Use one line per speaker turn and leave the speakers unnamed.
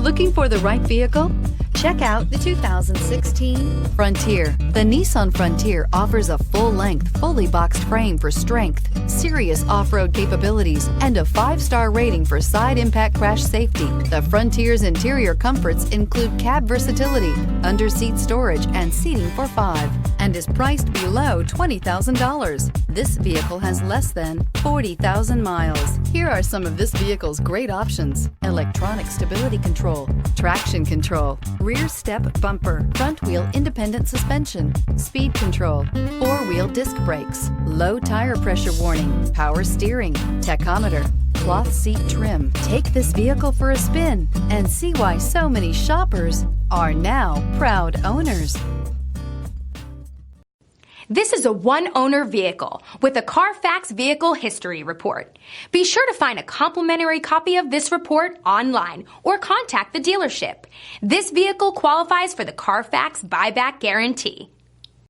Looking for the right vehicle? Check out the 2016 Frontier. The Nissan Frontier offers a full-length, fully boxed frame for strength, serious off-road capabilities, and a 5-star rating for side impact crash safety. The Frontier's interior comforts include cab versatility, under-seat storage, and seating for 5, and is priced below $20,000. This vehicle has less than 40,000 miles. Here are some of this vehicle's great options: electronic stability control, traction control, rear step bumper, front wheel independent suspension, speed control, 4-wheel disc brakes, low tire pressure warning, power steering, tachometer, cloth seat trim. Take this vehicle for a spin and see why so many shoppers are now proud owners.
This is a one-owner vehicle with a CARFAX Vehicle History Report. Be sure to find a complimentary copy of this report online or contact the dealership. This vehicle qualifies for the CARFAX Buyback Guarantee.